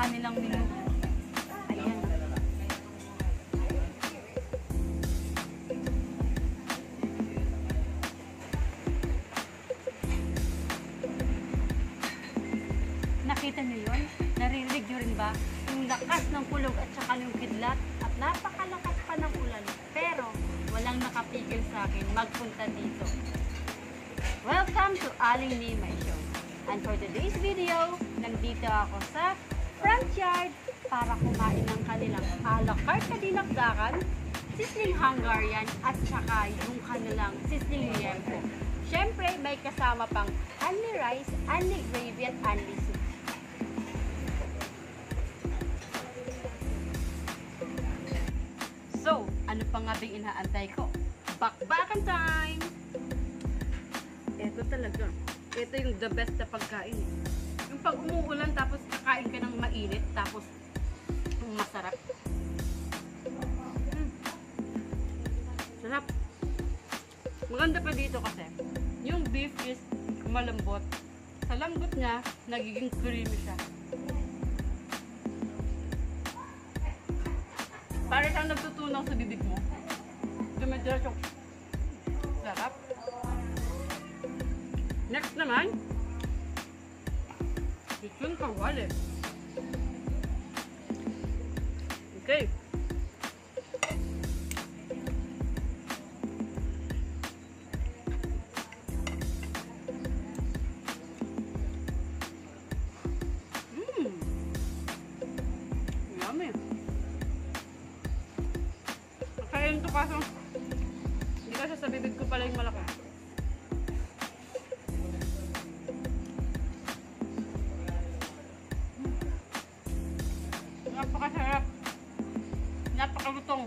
kanilang menu. Ayan. Nakita niyo yun? Naririnig niyo rin ba? Yung lakas ng kulog at saka yung kidlat at napakalakas pa ng ulan. Pero walang nakapigil sa akin magpunta dito. Welcome to Aling Nimay Show. And for today's video, nandito ako sa front yard para kumain ng kanilang a la carte na dinakdakan, sizzling Hungarian at saka yung kanilang sizzling liempo. Siyempre, may kasama pang only rice, only gravy at only soup. So, ano pa nga bang inaantay ko? Bakbakan time! Ito talaga. Ito yung the best na pagkain. Yung pag umuulan tapos kakain ka ng mainit tapos masarap. Sarap. Maganda pa dito kasi yung beef is malambot. Sa lambot niya, nagiging creamy siya. Para siyang nagtutunaw sa bibig mo. Dumidiretso. Sarap. Next naman, lechon kawali. Okay. Yummy. Kakain ito kaso hindi kasi sa bibig ko pala yung malaki. Napakasarap. Napakalutong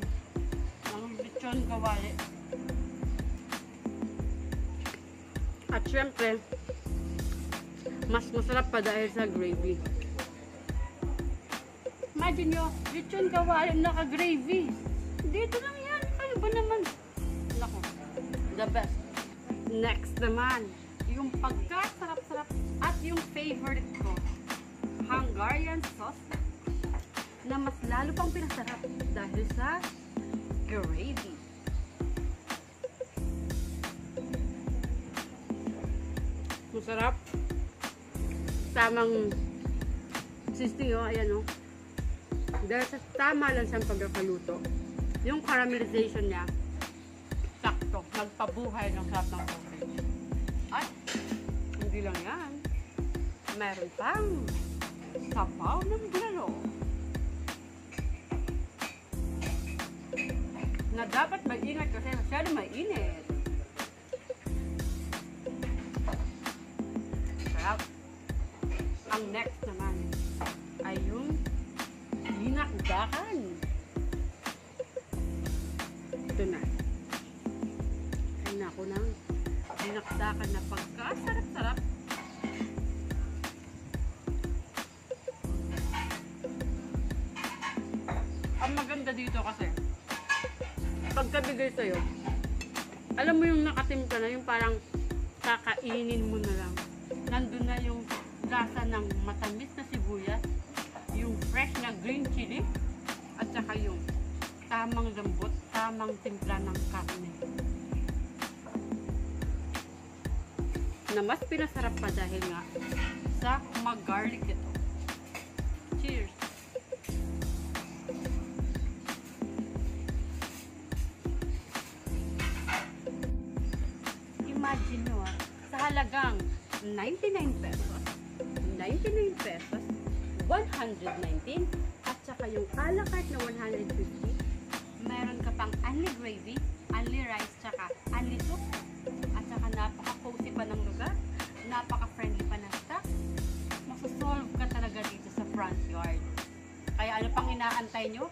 ng lechon kawali. At syempre, mas masarap pa dahil sa gravy. Imagine nyo, lechon kawali naka-gravy. Dito lang yan. Ano ba naman? Nako, the best. Next naman, yung pagkasarap-sarap at yung favorite ko, Hungarian sauce na mas lalo pang pinasarap dahil sa gravy. Masarap. Tamang sisting o, ayan o. Dahil sa tama lang siyang pagkakaluto. Yung caramelization niya, sakto. Nagpabuhay ng sarap ng sausage. At, hindi lang yan. Meron pang sabaw ng bulalo. Na dapat mag-ingat kasi masyado mainit. Sarap. Ang next naman ay yung dinakdakan. Ito na. Kain na ako ng dinakdakan na pagkasarap-sarap. Ang maganda dito kasi pagkabigay sa'yo, alam mo yung nakatimpla na, yung parang kakainin mo na lang. Nandun na yung lasa ng matamis na sibuyas, yung fresh na green chili, at saka yung tamang lambot, tamang timpla ng karne. Na mas pinasarap pa dahil nga sa mag-garlic ito. Cheers! Imagine nyo sa halagang 99 pesos, 119, at saka yung a la carte na 150, meron ka pang only gravy, only rice, tsaka only soup, at saka napaka-cozy pa ng lugar, napaka-friendly pa ng staff. Masasolve ka talaga dito sa front yard. Kaya ano pang inaantay nyo?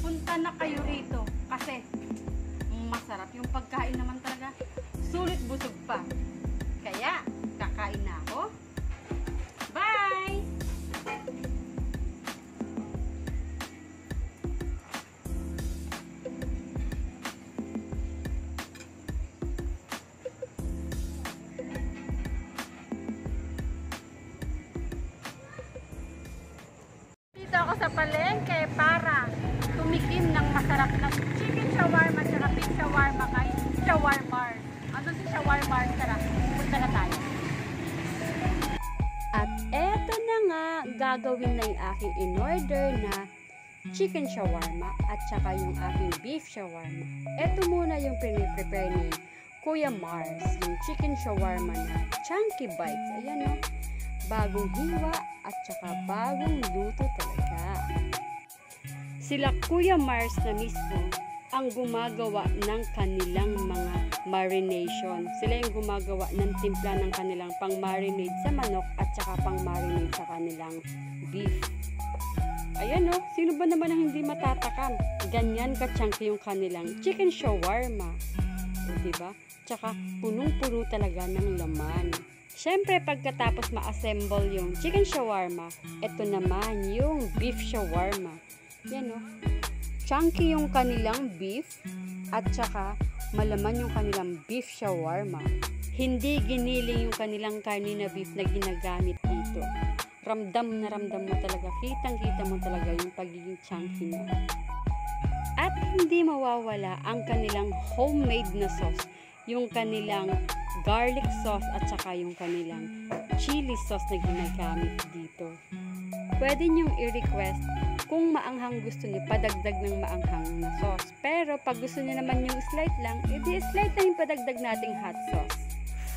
Punta na kayo rito kasi masarap yung pagkain naman talaga. Sulit busog pa. Kaya, kakain na ako. Bye! Tita, ako sa palengke para tumikim ng masarap na chicken shawarma at beef shawarma kay Shawarmar. Ano si Shawarmar? Tara, punta na tayo. At eto na nga, gagawin na yung aking in-order na chicken shawarma at saka yung aking beef shawarma. Eto muna yung prepare ni Kuya Mars, yung chicken shawarma na chunky bites. Ayan o, bagong hiwa at saka bagong luto talaga. Sila Kuya Mars na mismo ang gumagawa ng kanilang mga marination. Sila yung gumagawa ng timpla ng kanilang pang-marinate sa manok at saka pang-marinate sa kanilang beef. Ayan o, sino ba naman ang hindi matatakam? Ganyan ka-chunky yung kanilang chicken shawarma. O, diba? Tsaka punong-puno talaga ng laman. Siyempre, pagkatapos ma-assemble yung chicken shawarma, ito naman yung beef shawarma. Yan o. Chunky yung kanilang beef at saka malaman yung kanilang beef shawarma. Hindi giniling yung kanilang karne na beef na ginagamit dito. Ramdam na ramdam mo talaga, kitang-kita mo talaga yung pagiging chunky niya. At hindi mawawala ang kanilang homemade na sauce, yung kanilang garlic sauce at saka yung kanilang chili sauce na ginagamit dito. Pwede niyong i-request kung maanghang gusto niyo, padagdag ng maanghang na sauce. Pero pag gusto niyo naman yung slight lang, edi slight lang yung padagdag nating hot sauce.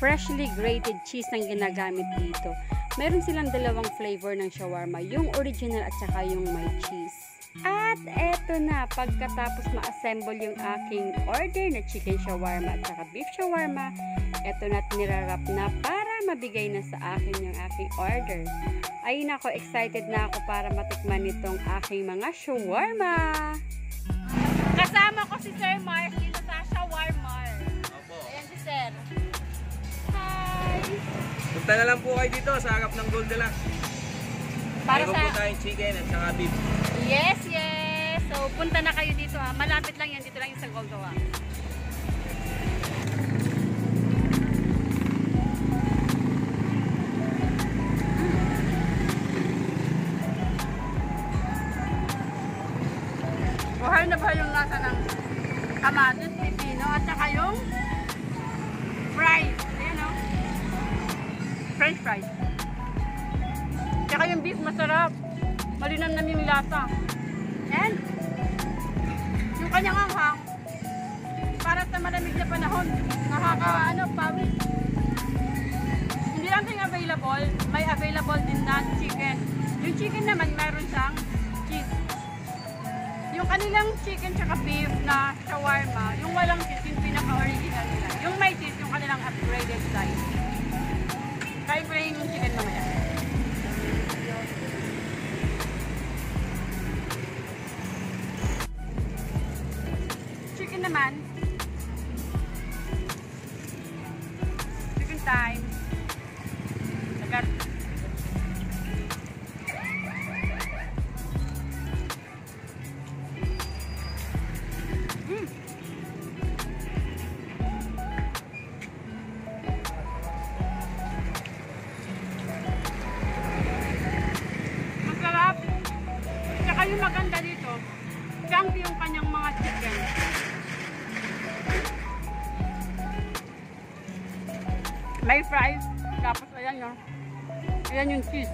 Freshly grated cheese ang ginagamit dito. Meron silang dalawang flavor ng shawarma, yung original at saka yung may cheese. At eto na, pagkatapos ma-assemble yung aking order na chicken shawarma at saka beef shawarma, eto na, nirarap na para mabigay na sa akin yung aking order. Ay nako, excited na ako para matikman nitong aking mga shawarma. Kasama ko si Sir Mars dito sa Shawarma. Opo. Ayan si Sir. Hi! Punta na lang po kayo dito sa harap ng Goldilocks. Para Mayroon sa... po tayong chicken at saka beef. Yes, yes! So, punta na kayo dito ha. Malapit lang yan. Dito lang yung sa Goldilocks. Buhay na buhay yung lasa ng kamatis, pipino, at saka yung fries. Ayan o. French fries. Tsaka yung beef masarap. Malinamnam yung lasa. And yung kanyang anghang para sa malamig na panahon. Pawis. Hindi lang yung available. May available din na chicken. Yung chicken naman meron siyang cheese. Yung kanilang chicken tsaka beef na shawarma, yung walang cheese, yung pinaka-original nila. Yung may cheese, yung kanilang upgraded size. Try ko yung chicken mamaya. Chicken naman. Chicken time. Agad. Masarap. Tsaka yung maganda dito, chunky yung kanyang mga chicken. May fries, tapos ayan yun. Ayan yung cheese.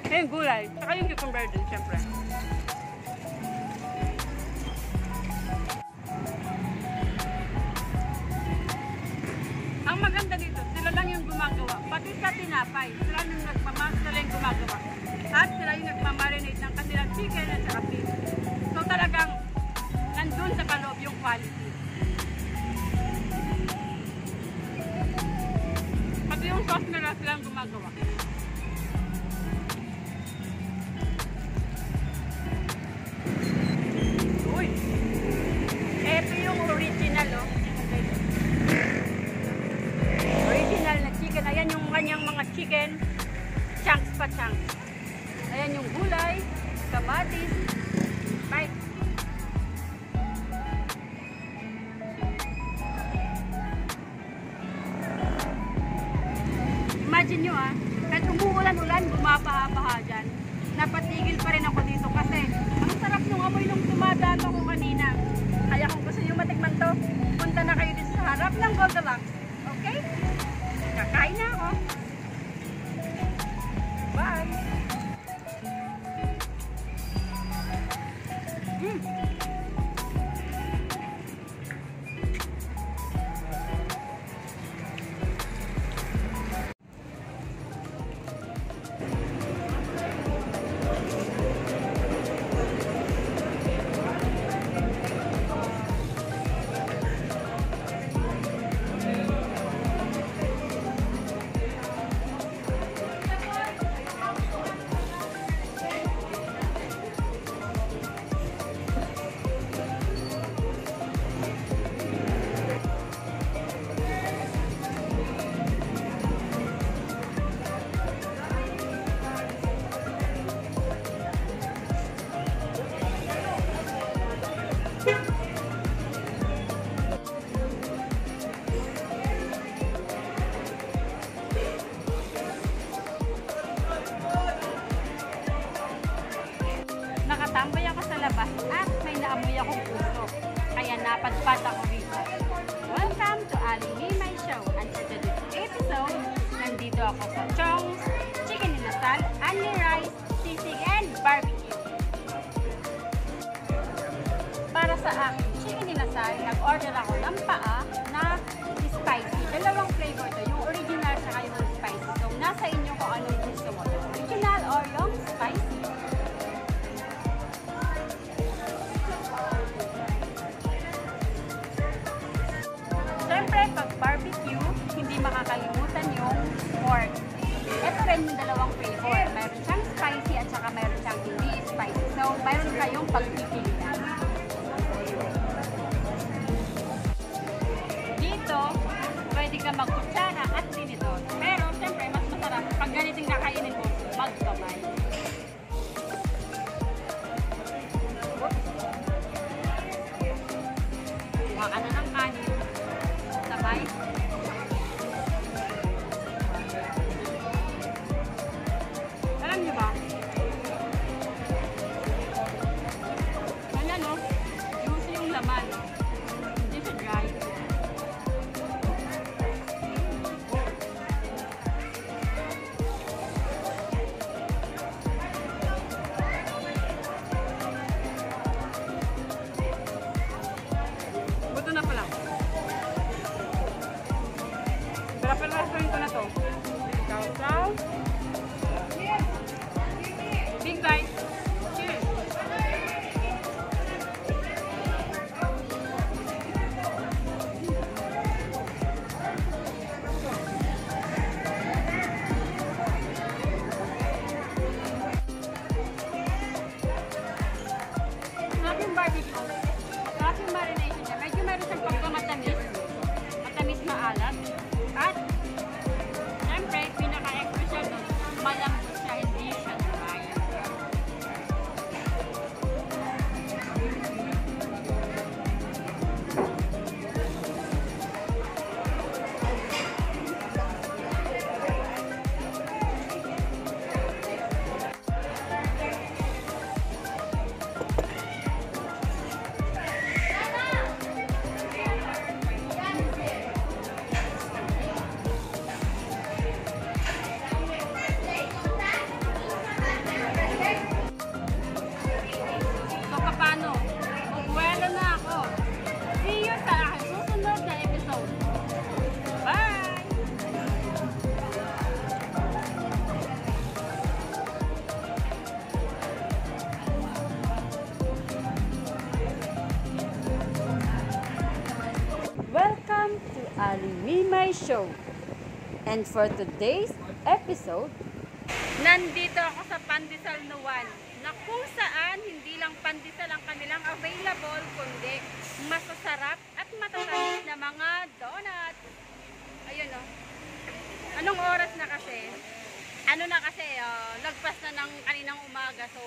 Ayan yung gulay, tsaka yung cucumber din, syempre. Ang maganda dito, sila lang yung gumagawa. Pati sa tinapay, sila yung gumagawa. At sila yung nagmamarinate ng kanilang chicken at saka beef. So talagang nandun sa kaloob yung quality. Pati yung sauce nila sila yung gumagawa. Uy! Ito yung original, oh. Original na chicken. Ayan yung kanyang mga chicken. Chunks pa chunks. Ayan yung gulay, kamatis. Bye! Imagine nyo kahit umuulan-ulan, bumabaha-baha dyan. napatigil pa rin ako dito kasi ang sarap nung amoy nung dumadaan ako kanina. Kaya kung gusto nyo matikman to, punta na kayo dito sa harap ng Goldilocks. Okay? Kakain na ako. Bye! Nakatambay ako sa labas at may naamoy akong puso. Kaya napadpad ako rito. Welcome to Ali My Show. And for today's episode, nandito ako sa Chong's Chicken Inasal, Only Rice, Sisig, and Barbecue. Para sa aking Chicken Inasal, nag-order ako ng paa na spicy. Dalawang flavor to, yung original sa yung spicy. So, nasa inyo kung anong gusto mo. Original or yung spicy. Siyempre, pag barbecue, hindi makakalimutan yung pork. Ito rin yung dalawang flavor. Mayroon siyang spicy at saka mayroon siyang hindi spicy. So, mayroon kayong pagpipilian. Dito, pwede ka magkutsara at tinidor. Pero, siyempre, mas masarap pag ganiting kakainin mo, magkamay. Kuha ka na ng kanin. Sabay. Alam niyo ba? Yan ano? Juicy yung laman. Hindi siya dry. Buto na pala. Sarap ang restaurant ko na to. Chow-chow. Big bite. Cheers. Sarap yung barbecue. Sarap yung marination niya. Medyo meron siyang pagkamatamis. Matamis na alat. At, siyempre, pinaka-extra siya doon, malambot siya, hindi siya dry. So, paano? Magbuwelo na ako. See you sa aking susunod na episode. Bye! Welcome to Ali My Show. And for today's episode, nandito ako sa Pandesal Nuwan na kung saan hindi lang pandesal ang kanilang available kundi masasarap at matatamis na mga donuts. Ayun o. Anong oras na kasi? Lagpas na ng kaninang umaga. So,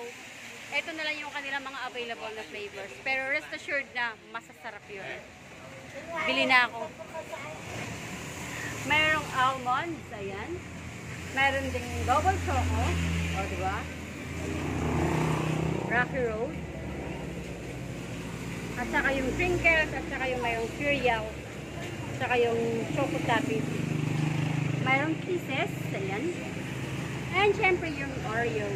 eto na lang yung kanilang mga available na flavors. Pero rest assured na masasarap yun. Bili na ako. Mayroong almonds, ayan. Mayroon ding double choco, o diba? Rocky Road. At saka yung crinkles, at saka yung mayroong cereal, at saka yung choco topping. Mayroong kisses, ayan. And syempre yung Oreo.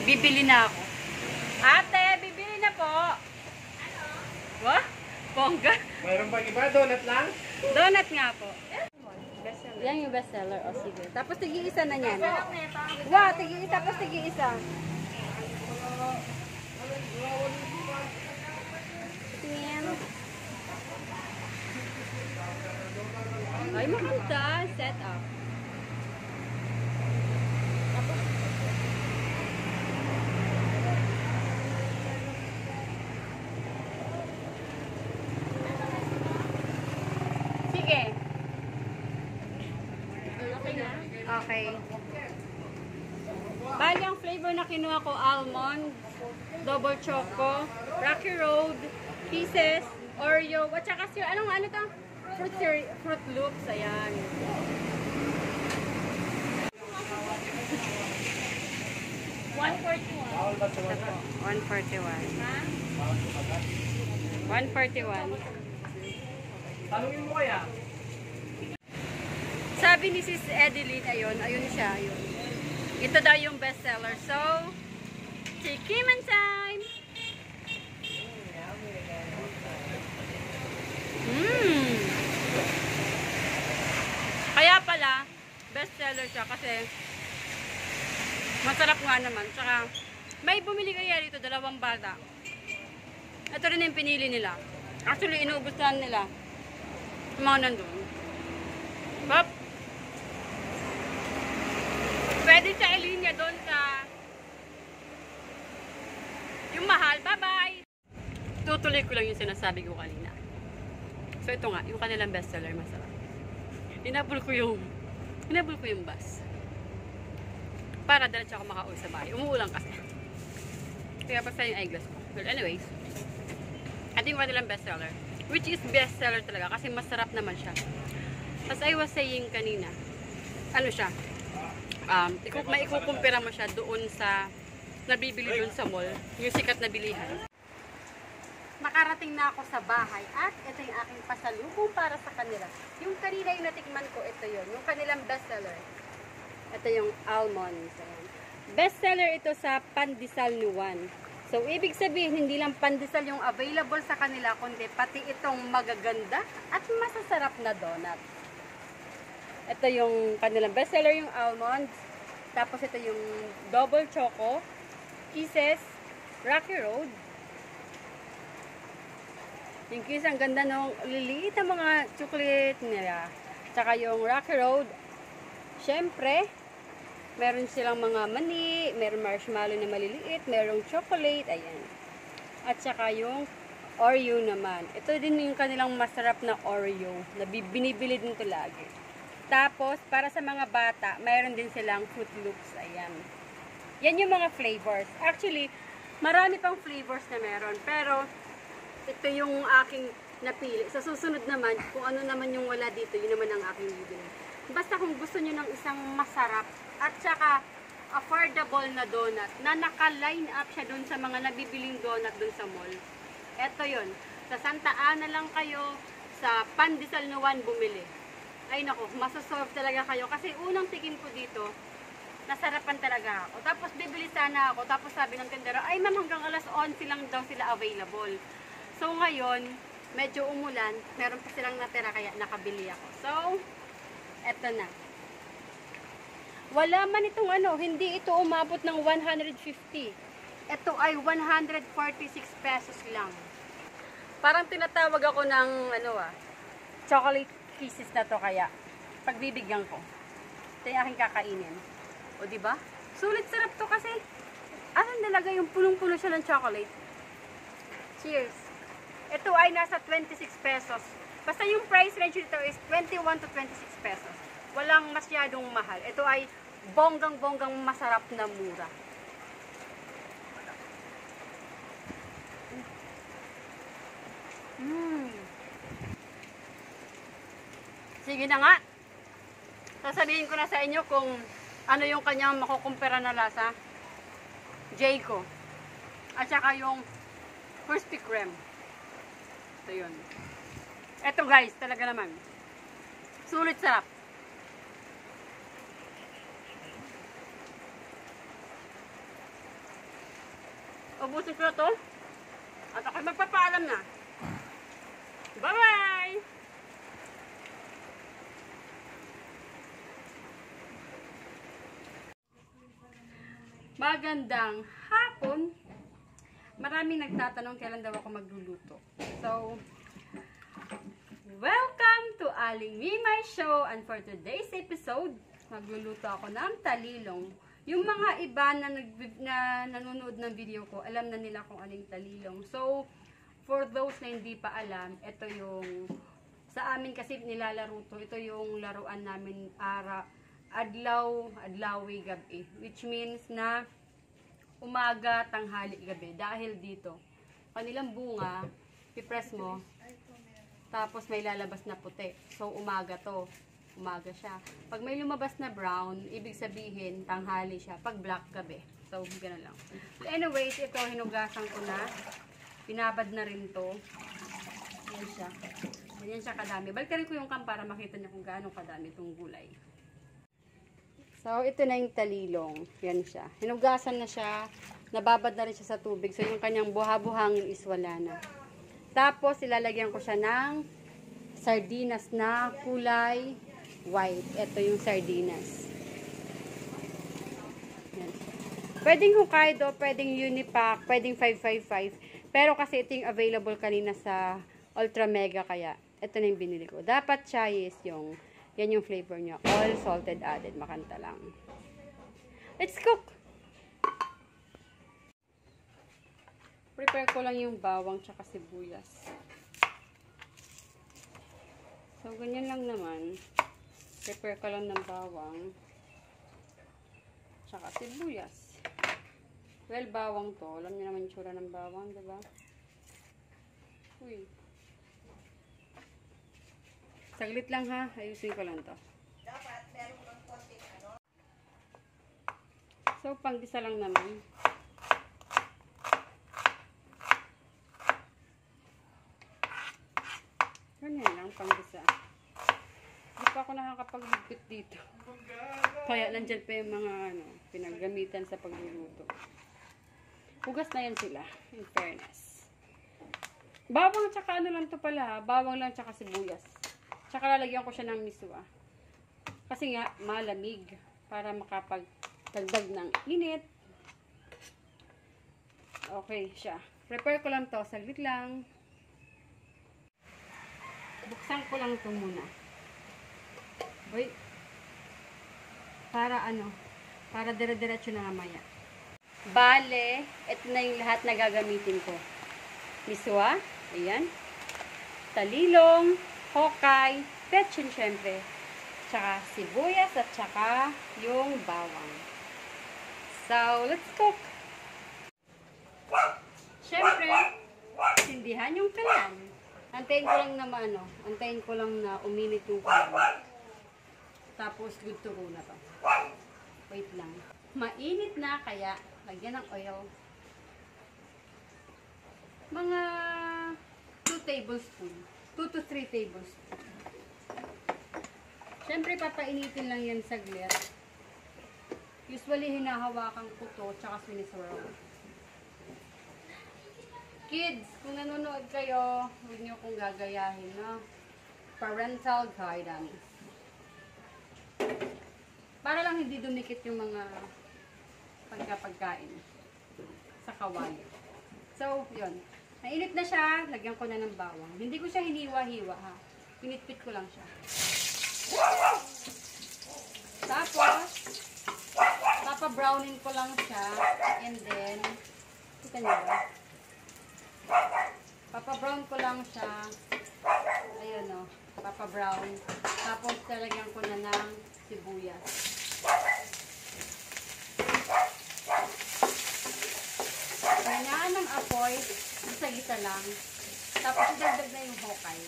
Bibili na ako. Ate, bibili na po. Ano? What? Bongga. Mayroon pang iba? Donut lang? Donut nga po. Yan yung bestseller. O sige. Tapos tigi-isa na yan. Wow, tigi-isa. Tapos tigi-isa. Tingin. Ay, maganda. Set up. Sige. Okay. Bali, ang flavor na kinuha ko, almond, double choco, Rocky Road, Kisses, Oreo, at saka ano to? Fruit Loops, ayan. $141. 141. Tanungin mo kaya? Sabi ni Sis Edeline, ayun siya, ayun. Ito daw yung bestseller. So, chikiman time! Kaya pala, bestseller siya kasi masarap nga naman. Tsaka, may bumili kaya dito, 2 bata. Ito rin yung pinili nila. Actually, inuubusan nila. Yung mga nandun. Bap! Pwede sa ilinya doon sa yung mahal. Bye-bye! Tutuloy ko lang yung sinasabi ko kanina. So, ito nga, yung kanilang bestseller, masarap. Hinabol ko yung bus. Para diretso ako makauwi sa bahay. Umuulan kasi. Kaya basta yung eyeglass ko. Well, anyways, ito yung kanilang bestseller. Which is bestseller talaga kasi masarap naman siya. As I was saying kanina, ano siya, maikukumpira mo siya doon sa nabibili doon sa mall, yung sikat na bilihan. Nakarating na ako sa bahay at ito yung aking pasalubong para sa kanila. Yung kanina yung natikman ko, ito yun. Yung kanilang bestseller. Ito yung almonds. Ayan. Bestseller ito sa pandesal ni Juan. So, ibig sabihin, hindi lang pandesal yung available sa kanila, kundi pati itong magaganda at masasarap na donut. Ito yung kanilang bestseller, yung almonds. Tapos ito yung double choco, Kisses, Rocky Road. Yung Kisses, ang ganda nung liliit na mga chocolate nila. Tsaka yung Rocky Road, syempre, meron silang mga mani, meron marshmallow na maliliit, merong chocolate, ayan. At saka yung Oreo naman. Ito din yung kanilang masarap na Oreo na binibili din ito lagi. Tapos, para sa mga bata, mayroon din silang Fruit Loops, ayan. Yan yung mga flavors. Actually, marami pang flavors na meron. Pero, ito yung aking napili. Sa susunod naman, kung ano naman yung wala dito, yun naman ang aking bibili. Basta kung gusto nyo ng isang masarap at saka affordable na donut na naka-line up siya dun sa mga nabibiling donut dun sa mall. Eto yun. Sa Santa Ana lang kayo, sa Pandesal Nuwan bumili. Ay nako, masasolve talaga kayo. Kasi unang tikim ko dito, nasarapan talaga ako. Tapos bibili sana ako. Tapos sabi ng tindera, ay ma'am, hanggang alas 11 lang daw sila available. So ngayon, medyo umulan. Meron pa silang natira kaya nakabili ako. So, eto na. Wala man itong hindi ito umabot ng 150. Ito ay 146 pesos lang. Parang tinatawag ako ng chocolate kisses na to kaya pagbibigyan ko. Ito yung aking kakainin. O diba? Sulit sarap to kasi talaga yung punong-puno siya ng chocolate. Cheers! Ito ay nasa 26 pesos. Basta yung price range nito is 21 to 26 pesos. Walang masyadong mahal. Ito ay bonggang-bonggang masarap na mura. Sige na nga. Sasabihin ko na sa inyo kung ano yung kanyang makukumpara na lasa. Jayco. At saka yung Krispy Kreme. Ito yun. Ito guys, talaga naman. Sulit sarap. Ubusin ko na to. At ako'y magpapaalam na. Bye-bye! Magandang hapon. Maraming nagtatanong kailan daw ako magluluto. So, welcome to Aling Mimay Show. And for today's episode, magluluto ako ng talilong. Yung mga iba na nanonood ng video ko, alam na nila kung aling talilong. So, for those na hindi pa alam, ito yung, sa amin kasi nilalaro to, ito yung laruan namin adlawi gabi. Which means na umaga, tanghali, gabi. Dahil dito, kanilang bunga, pipress mo, tapos may lalabas na puti. So, umaga to. Umaga siya. Pag may lumabas na brown, ibig sabihin, tanghali siya. Pag black, gabi. So, gano'n lang. So, anyways, ito, hinugasan ko na. Pinabad na rin to. Yan siya. Ganyan siya kadami. Balikan ko yung cam para makita niyo kung gaano kadami itong gulay. So, ito na yung talilong. Yan siya. Hinugasan na siya. Nababad na rin siya sa tubig. So, yung kanyang buha-buhangin is wala na. Tapos, ilalagyan ko siya ng sardinas na kulay white. Ito yung sardinas. Yan. Pwedeng Hokkaido, pwedeng Unipack, pwedeng 555. Pero kasi ito yung available kanina sa Ultra Mega, kaya ito na yung binili ko. Dapat siya is yung, yan yung flavor niya. All salted added, makanta lang. Let's cook! Prepare ko lang yung bawang tsaka sibuyas. So, ganyan lang naman. Prepare ko lang ng bawang tsaka sibuyas. Well, bawang to. Alam niyo naman yung tsura ng bawang, diba? Uy. Saglit lang ha. Ayusin ko lang to. So, panggisa lang naman. Ganyan lang, panggisa. Hindi pa ako nakakapagligpit dito. Kaya nandyan pa yung mga pinaggamitan sa pagluluto. Hugas na yan sila, in fairness. Bawang tsaka lang to pala, bawang lang tsaka sibuyas. Tsaka lalagyan ko siya ng miswa. Kasi nga, malamig. Para makapagdagdag ng init. Okay siya. Prepare ko lang to, saglit lang. Buksan ko lang ito muna. Uy. Para para dire-diretso na mamaya. Bale, ito na yung lahat na gagamitin ko. Miswa, ayan. Talilong, hokay, petchin syempre. Tsaka sibuyas at tsaka yung bawang. So, let's cook. Syempre, sindihan yung kalan. Antayin ko lang na antayin ko lang na uminit yung kalan. Tapos, good to go na to. Wait lang. Mainit na, kaya lagyan ng oil. Mga 2 tablespoons. 2 to 3 tablespoons. Siyempre, papainitin lang yan saglit. Usually, hinahawakan ko to, tsaka siniswirl. Kids, kung nanonood kayo, huwag niyo kong gagayahin, no? Parental guidance. Para lang hindi dumikit yung mga pagkain sa kawali. So, yun. Nainit na siya, lagyan ko na ng bawang. Hindi ko siya hiniwa-hiwa, ha. Pinitpit ko lang siya. Tapos, papa-brownin ko lang siya. And then, kita niyo ba? Papa-brown ko lang siya. Ayun, no. Papa-brown. Tapos, talagyan ko na ng sibuyas. Kanyaan ng apoy, gisa-gisa lang. Tapos, idagdag na yung hokay.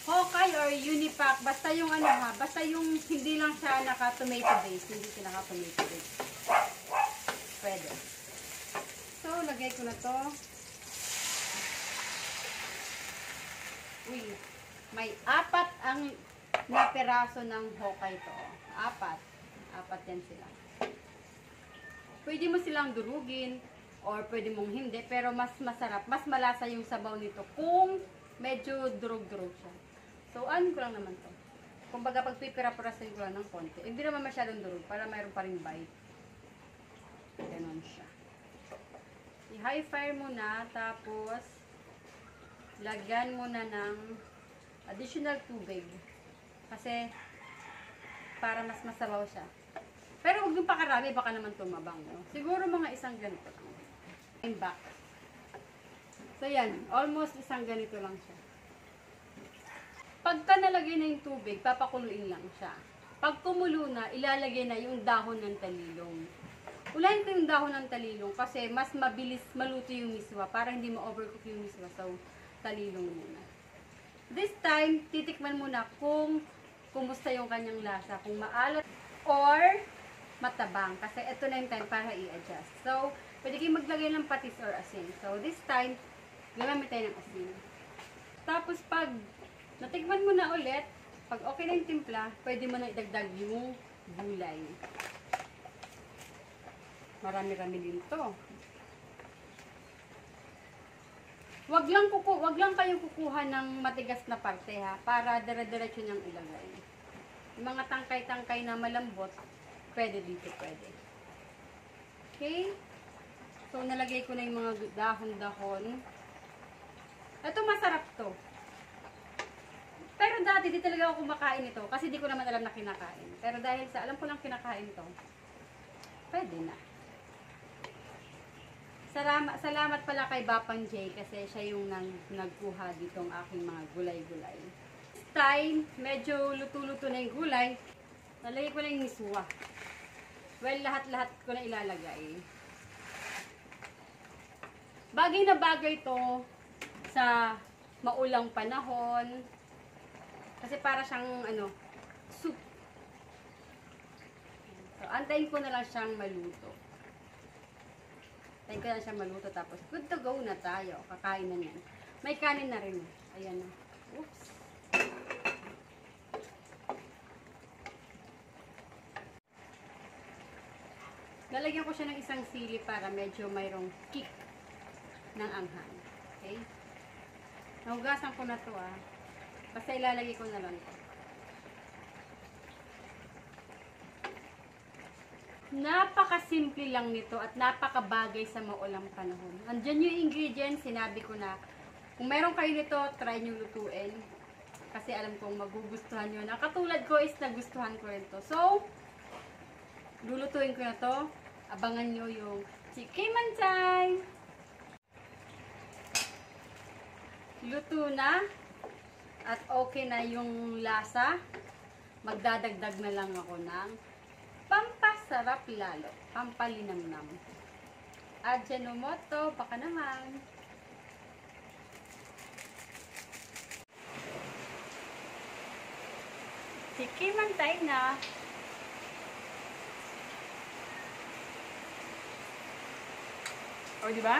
Hokay or Unipack, basta yung ano ha, basta yung hindi lang siya naka-tomato base, hindi siya naka-tomato base. Pwede. So, lagay ko na to. Uy, may 4 ang napiraso ng hokay to. 4 yan sila. Pwede mo silang durugin or pwede mong hindi, pero mas masarap, mas malasa yung sabaw nito kung medyo durug-durug siya. So, ano ko lang naman to. Kumbaga, pag pipira-pirasin ko lang ng konti, hindi naman masyadong durug para mayroon pa rin bite. Ganon siya. I-high fire muna, tapos lagyan muna ng additional tubig. Kasi, para mas masabaw siya. Pero huwag yung pakarami, baka naman tumabang. No? Siguro mga isang ganito lang. And back. So yan, almost isang ganito lang siya. Pagka nalagay na yung tubig, papakuluin lang siya. Pag kumulo na, ilalagay na yung dahon ng talilong. Ulayin ko yung dahon ng talilong kasi mas mabilis maluto yung miswa para hindi ma-overcook yung miswa. So, talilong muna. This time, titikman muna kung kumusta yung kanyang lasa. Kung maalat or matabang. Kasi ito na yung time para i-adjust. So, pwede kayong maglagay ng patis or asin. So, this time, gamamit tayo ng asin. Tapos, pag natikman mo na ulit, pag okay na yung timpla, pwede mo na idagdag yung gulay. Marami-rami din to. Wag lang kayong kukuha ng matigas na parte ha, para dire-diretso niyang ilagay. Yung mga tangkay-tangkay na malambot, pwede dito, pwede. Okay? So, nalagay ko na yung mga dahon-dahon. Ito, masarap to. Pero dati, di talaga ako kumakain ito. Kasi di ko naman alam na kinakain. Pero dahil sa alam ko lang kinakain to, pwede na. Salamat pala kay Bapang J kasi siya yung nagkuha ditong aking mga gulay-gulay. This time, medyo luto-luto na yung gulay. Nalagay ko na yung miswa. Well, lahat-lahat ko na ilalagay. Bagay na bagay to sa maulang panahon. Kasi para siyang, soup. So, antayin ko na lang siyang maluto. Antayin ko na lang siyang maluto. Tapos, good to go na tayo. Kakain na yan. May kanin na rin. Ayan na. Oops. Lalagyan ko siya ng isang sili para medyo mayroong kick ng anghang. Okay? Nahugasan ko na to ah. Basta ilalagay ko na lang to. Napakasimple lang nito at napakabagay sa maulang panahon. Andyan yung ingredients, sinabi ko na. Kung meron kayo nito, try nyo lutuin. Kasi alam kong magugustuhan nyo na. Katulad ko is nagustuhan ko rin to. So, lulutuin ko na to. Abangan nyo yung chikiman time. Luto na. At okay na yung lasa. Magdadagdag na lang ako ng pampasarap lalo. Pampalinamnam. Ajinomoto, baka naman. Chikiman time na. O, diba?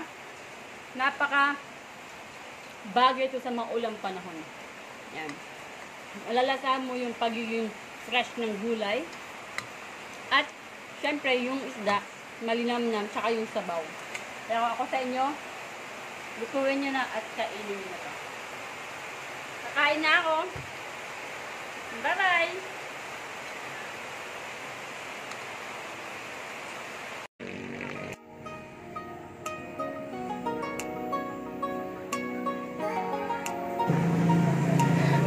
Napaka bagay ito sa maulang panahon. Yan. Malalasahan mo yung pagiging fresh ng gulay. At, syempre, yung isda, malinamnam, tsaka yung sabaw. Pero ako sa inyo, lutuin nyo na at kainin nyo na ito. Kakain na ako. Bye-bye!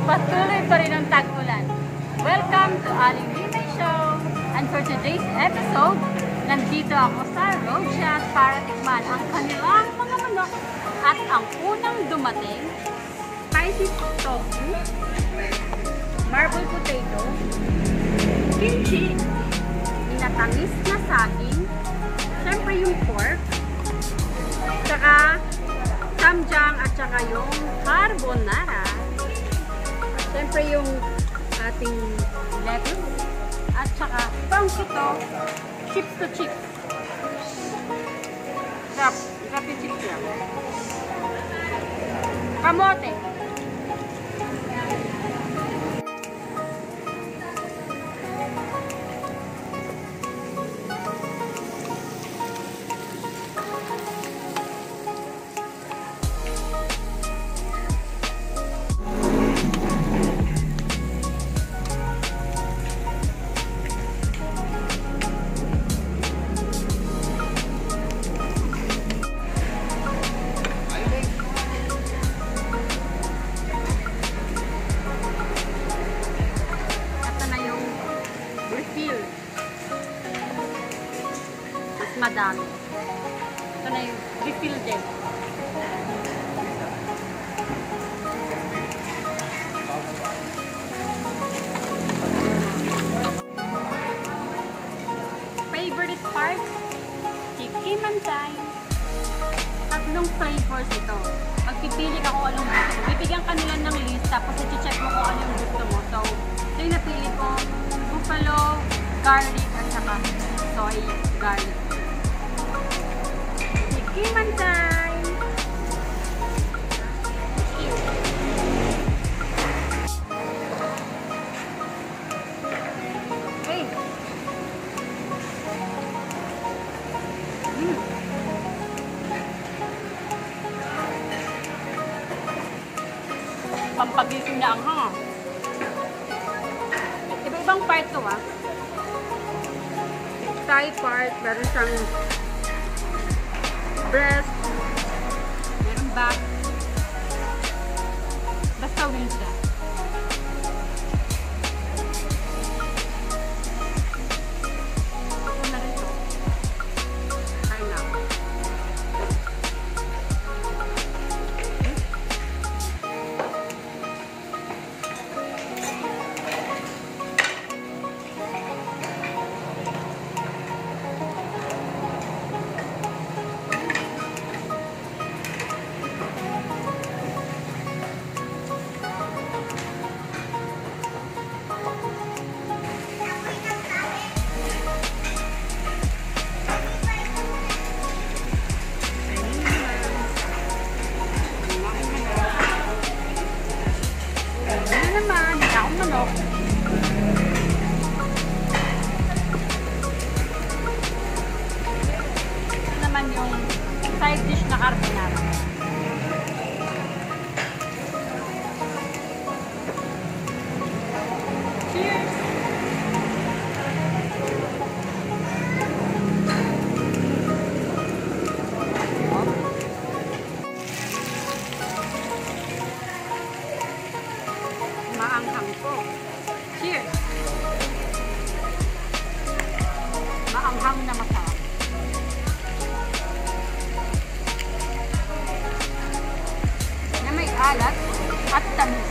Patuloy pa rin ang tag-ulan. Welcome to Aling Limay Show! And for today's episode, nandito ako sa Roadshot para tikman ang kanilang mga manok at ang unang dumating, spicy tofu, marble potato, kimchi, inatamis na saging, syempre yung pork, tsaka samjang at tsaka yung carbonara. Siyempre yung ating lettuce. At saka, pang ito, chips to chips. Sarap. Sarap yung chips yan. Kamote. Madami. Ito na yung refill din. Favorite part? Tikiman time. Tatlong flavors ito. Magpipili ka kung anong gusto mo. Bibigyan ka nila ng list tapos i-check mo kung ano yung gusto mo. So, ito yung napili ko. Buffalo, garlic, at saka soy garlic. Tikiman time! Hey! Pampagising na ang hanga. Iba-ibang part to ah. Thigh part, meron siyang breast, meron back, basta wings na. Ako na rin ito. Try na. Manok. Ito naman yung side dish na carbonara. Cheers! Maanghang po. Cheers! Maanghang na masarap. Na may alat at tamis.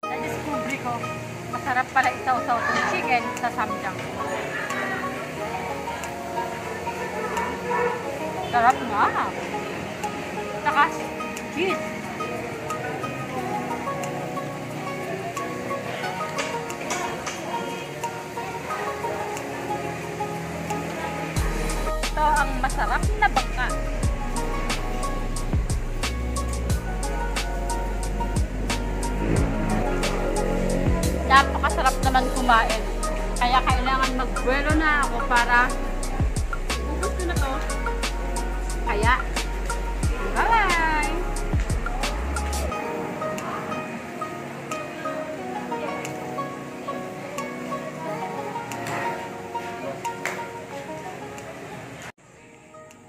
Na-discovery ko, masarap pala isaw-saw ng chicken sa samjang. Sarap nga. Saka cheese. Ito ang masarap na bangka. Napakasarap naman kumain. Kaya kailangan magbuelo na ako para gusto na to. Kaya, bye-bye!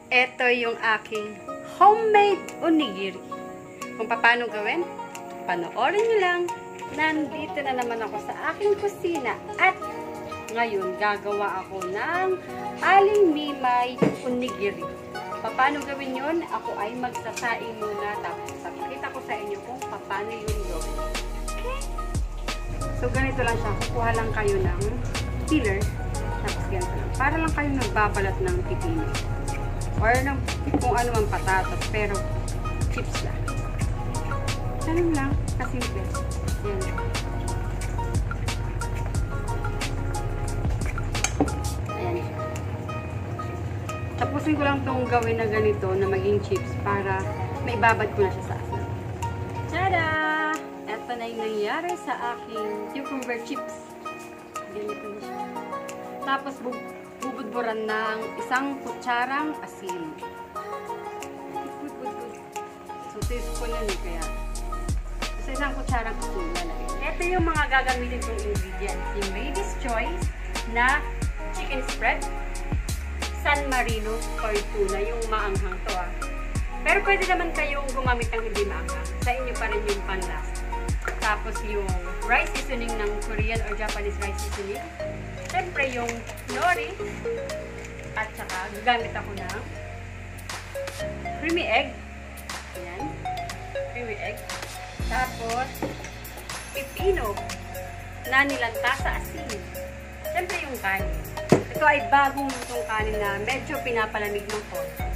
Ito yung aking homemade onigiri. Kung paano gawin, panoorin nyo lang. Nandito na naman ako sa aking kusina at ngayon gagawa ako ng aling mimay onigiri. Paano gawin yun? Ako ay magsasaing muna tapos pakita ko sa inyo kung paano yun gawin. Okay? So ganito lang siya. Kukuha lang kayo ng peeler tapos ganito lang. Para lang kayo nagbabalat ng pipino. Or ng kung ano man patatas, pero chips lang. Ganun lang, kasimple. Yan. Ayan siya. Tapusin ko lang itong gawin na ganito na maging chips para maibabad ko na siya sa asin. Tada! Ito na yung nangyari sa aking cucumber chips. Ganito na siya. Tapos bubudburan ng isang kutsarang asin. So, teaspoon yan eh, kaya sa isang kutsarang asin lalagay. Ito yung mga gagamitin kong ingredients. Yung Lady's Choice na chicken spread, San Marino or tuna, yung maanghang to ah. Pero pwede naman kayong gumamit ng hindi maanghang. Sa inyo pa rin yung panlasa. Tapos yung rice seasoning ng Korean or Japanese rice seasoning. Siyempre yung nori. At saka gagamit ako ng creamy egg. Ayan. Creamy egg. Tapos pipino na nilanta sa asin. Siyempre yung kanin. Ito ay bagong itong kanin na medyo pinapalamig ng konti.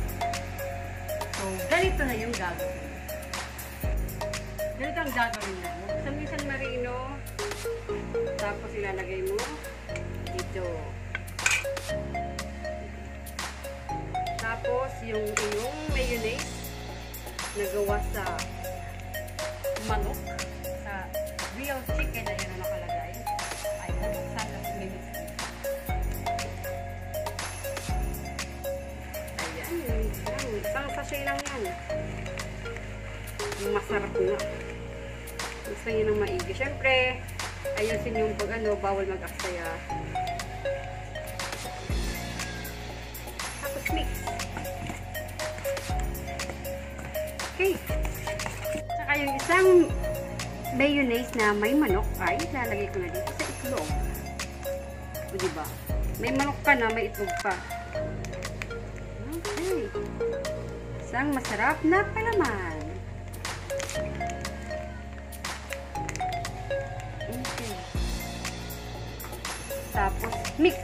So, ganito na yung gagawin. Ganito ang gagawin na. Sa San Marino, tapos ilalagay mo dito. Tapos, yung iyong mayonnaise na gawa sa manok, sa real chicken na yan na nakalagay. Ayan, sana minix. Ayan, isang sachet lang yan. Masarap na. Gusto nyo ng maigi. Siyempre, ayusin yung pag ano, bawal mag-aksaya. Tapos mix. Okay. Tsaka yung isang mayonnaise na may manok ay lalagay ko na dito sa itlog. O diba? May manok ka na, may itlog pa. Okay. Isang masarap na palaman. Okay. Tapos, mix.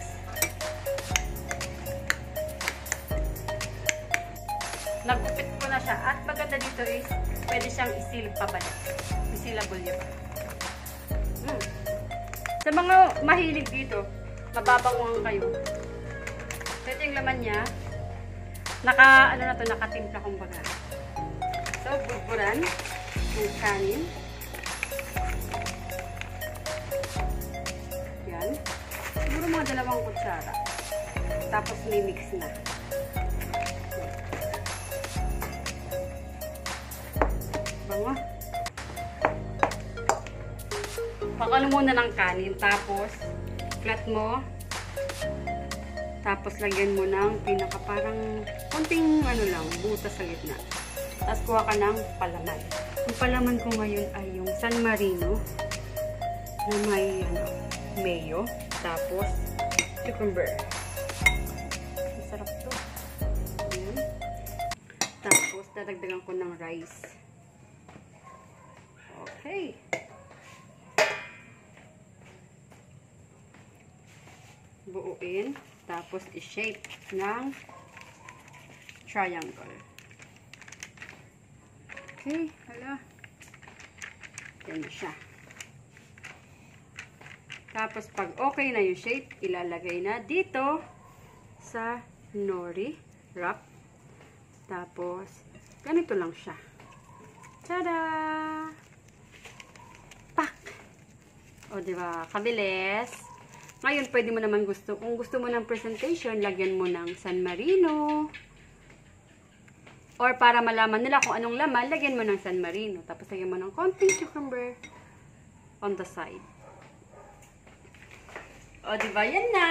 Nagupit ko na siya. At maganda dito is, pwede siyang isilip pabalik. Isilable niya pa. Sa mga mahilig dito, mababanguhan kayo. So, ito yung laman niya. Nakatimpla kumbaga. So, burburan yung kanin. Yan. Siguro mga 2 kutsara. Tapos may mix na. Bango. Pakalo muna ng kanin. Tapos, flat mo. Tapos, lagyan mo ng pinaka parang konting ano lang, butas sa gitna. Tapos, kuha ka ng palaman. Yung palaman ko ngayon ay yung San Marino na may mayo. Tapos, cucumber. Masarap to. Ayan. Tapos, dadagdagan ko ng rice. Okay. Buuin. Tapos, i-shape ng triangle. Okay. Hala. Yan na siya. Tapos, pag okay na yung shape, ilalagay na dito sa nori wrap. Tapos, ganito lang siya. Tada! Pak! O, diba? Kabilis. Ngayon, pwede mo naman kung gusto mo ng presentation, lagyan mo ng San Marino. Or para malaman nila kung anong laman, lagyan mo ng San Marino. Tapos, lagyan mo ng konting cucumber on the side. O, diba? Yan na.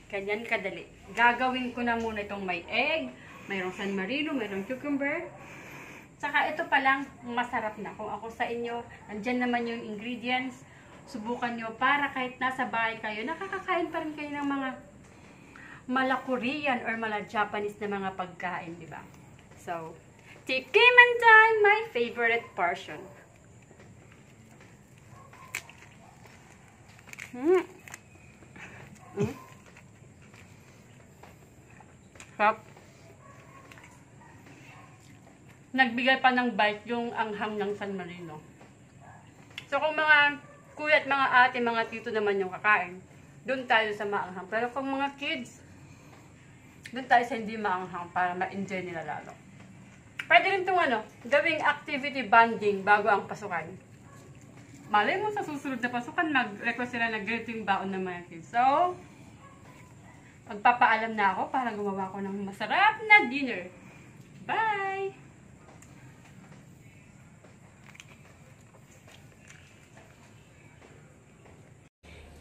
Ganyan kadali. Gagawin ko na muna itong may egg, mayroong San Marino, mayroong cucumber. Saka ito pa lang, masarap na. Kung ako sa inyo, nandyan naman yung ingredients. Subukan nyo para kahit nasa bahay kayo, nakakakain pa rin kayo ng mga mala Korean or mala Japanese na mga pagkain, di ba? So, tikiman time, my favorite portion. Sarap. Nagbigay pa ng bite yung anghang ng San Marino. So kung mga kuya at mga ate, mga tito naman yung kakain, doon tayo sa maanghang. Pero kung mga kids, doon tayo sa hindi maanghang para ma-enjoy nila lalo. Pwede rin itong gawing activity bonding bago ang pasukan. Malay mo sa susunod na pasukan, mag-request sila na ganito yung baon ng mga kids. So, magpapaalam na ako para gumawa ko ng masarap na dinner. Bye!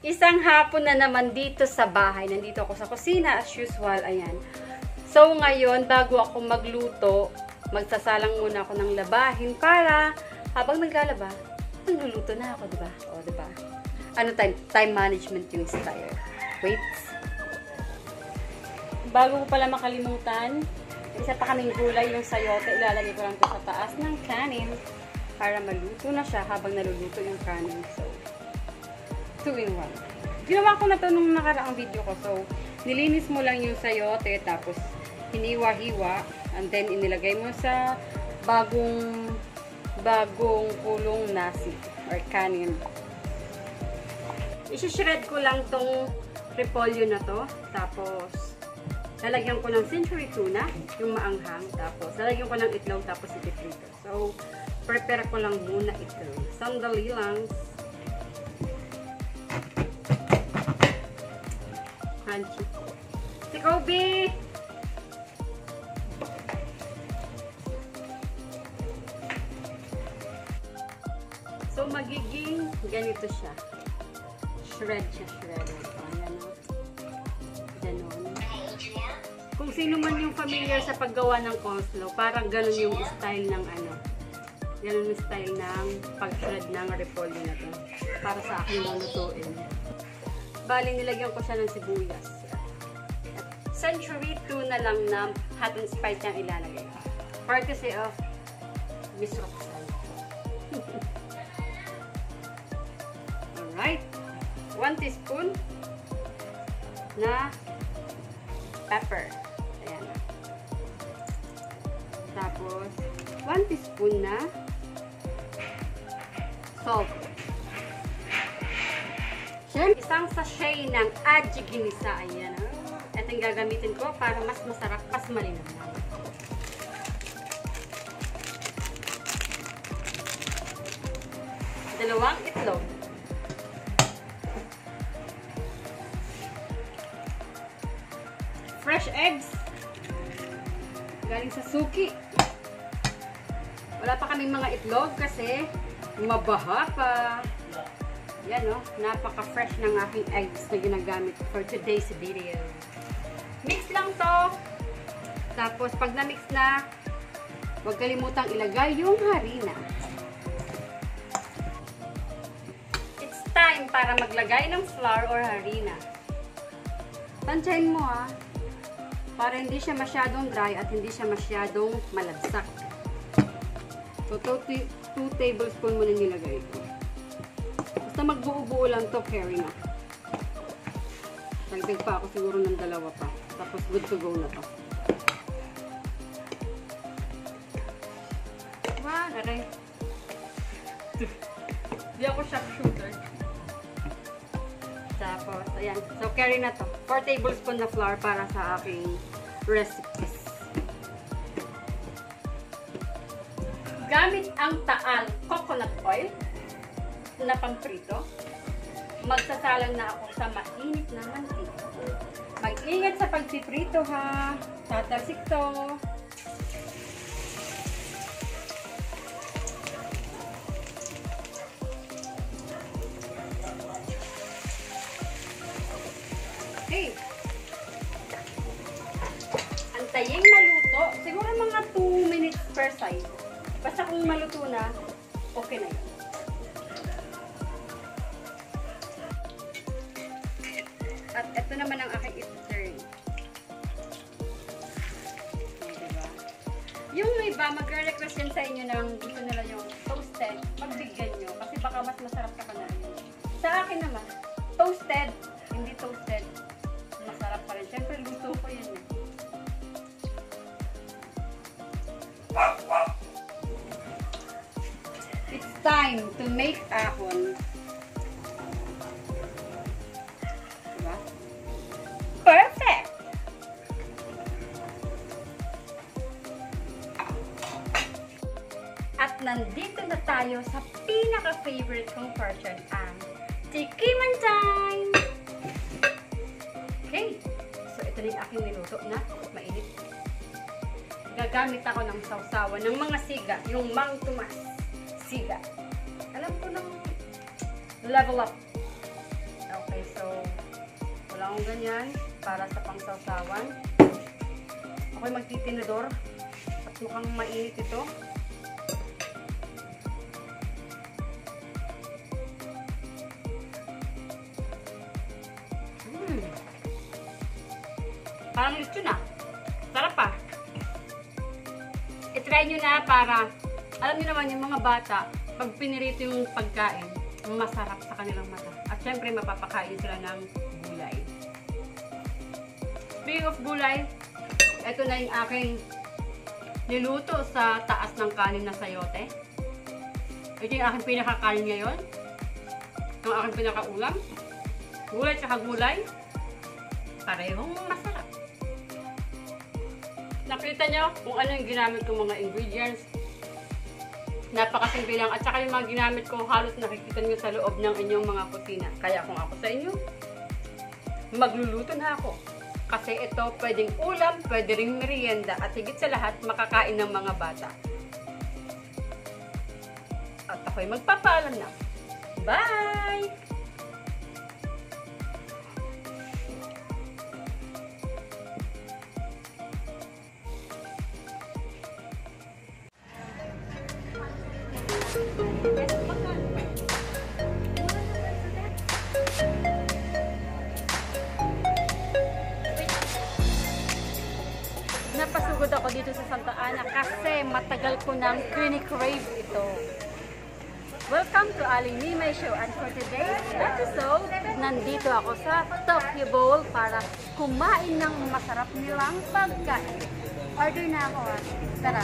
Isang hapon na naman dito sa bahay. Nandito ako sa kusina as usual. Ayan. So, ngayon, bago ako magluto, magsasalang muna ako ng labahin para habang naglalaba, nagluluto na ako, diba? O, diba? Ano time management yung style. Wait. Bago ko pala makalimutan, isa pa kaming gulay yung sayote. Ilalagay ko lang ito sa taas ng kanin para maluto na siya habang naluluto yung kanin. So, 2-in-1. Ginawa ko na ito nung nakaraang video ko. So, nilinis mo lang yung sayote, tapos hiniwa-hiwa, and then inilagay mo sa bagong kulong nasi or kanin. Isi-shred ko lang tong repolyo na to, tapos lalagyan ko ng century tuna, yung maanghang, tapos lalagyan ko ng itlog, tapos itiprito. So, prepare ko lang muna ito. Sandali lang. Crunchy. Si Kobe! So, magiging ganito siya. Shred siya, shred. Ayan o. Ganon. Kung sino man yung familiar sa paggawa ng coleslaw, parang ganon yung style ng ganon yung style ng pag-shred ng repolyo na to. Para sa akin lulutuin. Bali, nilagyan ko siya ng sibuyas. Century tuna lang na hot and spice yung ilalagay. Courtesy of Miss Roxanne. Alright. 1 teaspoon na pepper. Ayan. Tapos, 1 teaspoon na salt. Siyempre, isang sachet ng aji ginisa. Ayan. Ito yung gagamitin ko para mas masarap, mas malinamnam. Dalawang itlog. Fresh eggs. Galing sa suki. Wala pa kaming mga itlog kasi mabaha pa. Yan o, napaka-fresh ng aking eggs na ginagamit for today's video. Mix lang to. Tapos pag na-mix na, huwag kalimutang ilagay yung harina. It's time para maglagay ng flour or harina. Tansyahin mo para hindi siya masyadong dry at hindi siya masyadong malagsak. So, 2 tablespoon muna nilagay ko. Basta magbuo-buo lang to, carry na. Nagdag pa ako siguro ng 2 pa. Tapos good to go na to. Wow, aray. Di ako sharpshooter. Tapos, ayan. So, carry na to. 4 tablespoon na flour para sa aking recipes. Gamit ang taal coconut oil na pamprito. Magsasalang na ako sa mainit na mantika. Mag-ingat sa pagsiprito ha. Tatasik to. Okay. Antayin maluto. Siguro mga 2 minutes per side. Basta kung maluto na, okay na yun. At ito naman ang aking i-turn. Diba? Yung iba, magre-request yan sa inyo ng gusto nila yung toasted. Magbigyan nyo. Kasi baka mas masarap ka pa na rin. Sa akin naman, toasted, hindi toasted. Masarap pa rin. Siyempre, luto ko yun eh. It's time to make ahon. Diba? Perfect! At nandito na tayo sa pinaka-favorite kong portion, ang tikiman time! Okay, so ito na yung aking niluto na mainit. Gagamit ako ng sausawan ng mga siga, yung Mang Tomas siga. Alam ko ng level up. Okay, so wala akong ganyan para sa pang sausawan. Ako'y magtitinador at mukhang mainit ito. Parang lechon na. Sarap pa. I-try nyo na para, alam nyo naman yung mga bata, pag pinirito yung pagkain, masarap sa kanilang mata. At syempre, mapapakain sila ng gulay. Speaking of gulay, ito na yung aking niluto sa taas ng kanin na sayote. Ito yung aking pinakakanin ngayon. Yung aking pinakaulam. Gulay tsaka gulay. Parehong masarap. Nakita nyo kung ano yung ginamit kong mga ingredients. Napakasimple lang. At saka yung mga ginamit ko, halos nakikita nyo sa loob ng inyong mga kusina. Kaya kung ako sa inyo, magluluto na ako. Kasi ito pwedeng ulam, pwede ring merienda, at higit sa lahat, makakain ng mga bata. At ako'y magpapaalam na. Bye! Napasugod ako dito sa Santa Ana kasi matagal ko nang crave ito. Welcome to Aling Mimay Show, and for today's episode, nandito ako sa Tokyo Bowl para kumain ng masarap nilang pagkain. Order na ako. Tara!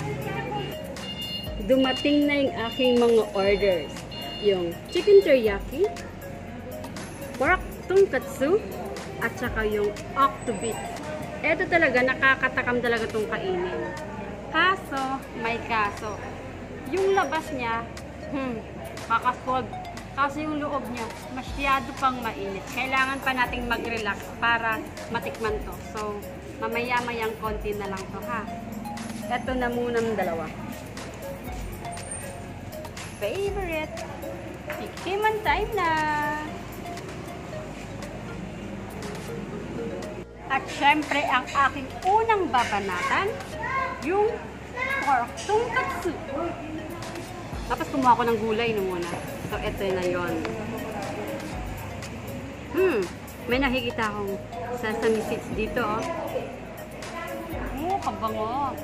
Dumating na yung aking mga orders. Yung chicken teriyaki, pork tonkatsu, at saka yung octobit. Ito talaga, nakakatakam talaga itong kainin. Kaso, may kaso. Yung labas niya, makaswag. Kaso yung loob niya, masyado pang mainit. Kailangan pa nating mag-relax para matikman to. So, mamaya-mayang konti na lang to, ha? Ito na muna ng dalawa. Favorite! Tikiman time na! At syempre, ang aking unang babanatan, yung pork tonkatsu. Tapos kumuha ko ng gulay nung una. So, ito na yun. May nakikita akong sesame seeds dito, oh. Kabango.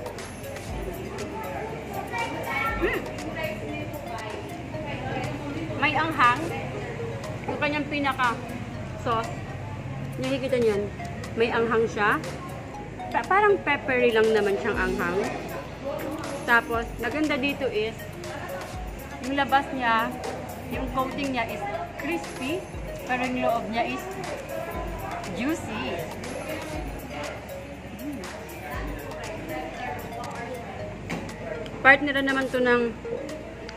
May anghang. Yung kanyang pinaka-sauce. Nakikita niyan. May anghang siya. Parang peppery lang naman siyang anghang. Tapos, naganda dito is, yung labas niya, yung coating niya is crispy, pero yung loob niya is juicy. Partner naman to ng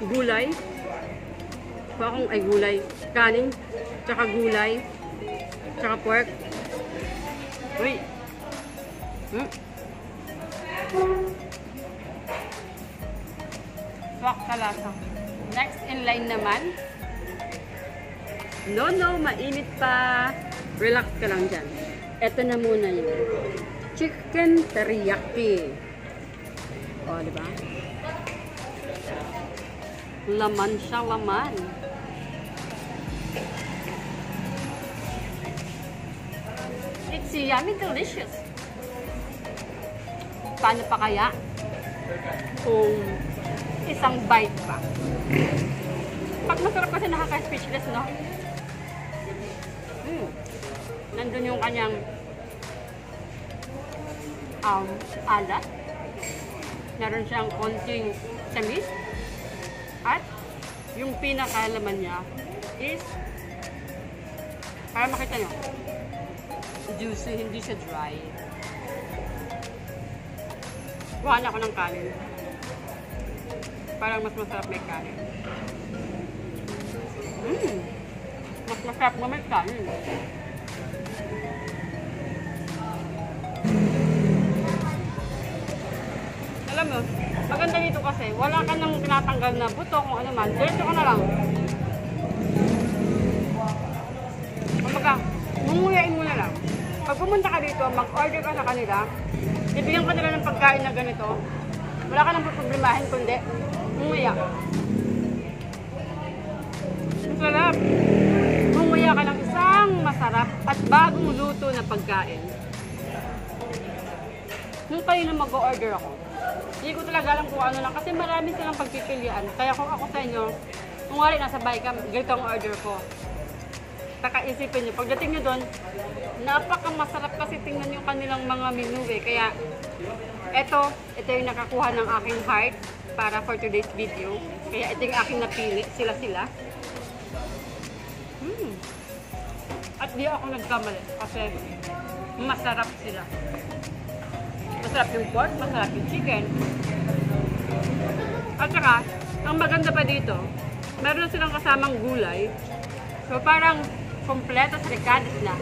gulay. Ay gulay. Kanin, tsaka gulay, tsaka pork. Uy! Swak sa lasa. Next in line naman. No, mainit pa. Relax ka lang dyan. Ito na muna yung chicken teriyaki. O, diba? Laman siya, laman. It's yummy, delicious. Paano pa kaya kung isang bite pa? Pag masarap kasi nakaka-speechless, no? Nandun yung kanyang alat. Meron siyang konting tamis. At yung pinakalaman niya is, para makita nyo, juicy, hindi siya dry. Kuhaan ako ng kanin. Parang mas masarap may kanin. Mas masarap na may kanin. Alam mo, maganda dito kasi, wala ka nang tinatanggal na buto kung ano man. Diretso ka na lang. Kumbaga, munguyain mo na lang. Pag pumunta ka dito, mag-order ka sa kanila, ibigyan ka nila ng pagkain na ganito, wala ka nang problemahin kundi munguya. Ang sarap. Munguya ka ng isang masarap at bagong luto na pagkain. Nung kayo na mag-order ako, hindi ko talaga alam kung ano lang kasi marami silang pagpipilian. Kaya kung ako sa inyo, kung wala nasa bahay ka, ganito ang order ko. Taka-isipin nyo. Pagdating nyo doon, napaka-masarap kasi tingnan yung kanilang mga menu eh. Kaya, ito yung nakakuha ng aking heart para for today's video. Kaya ito yung aking napili, sila-sila. At di ako nagkamali kasi masarap sila. Masarap yung pork, masarap yung chicken. At saka, ang maganda pa dito, meron silang kasamang gulay. So parang kompleto sa recadis na.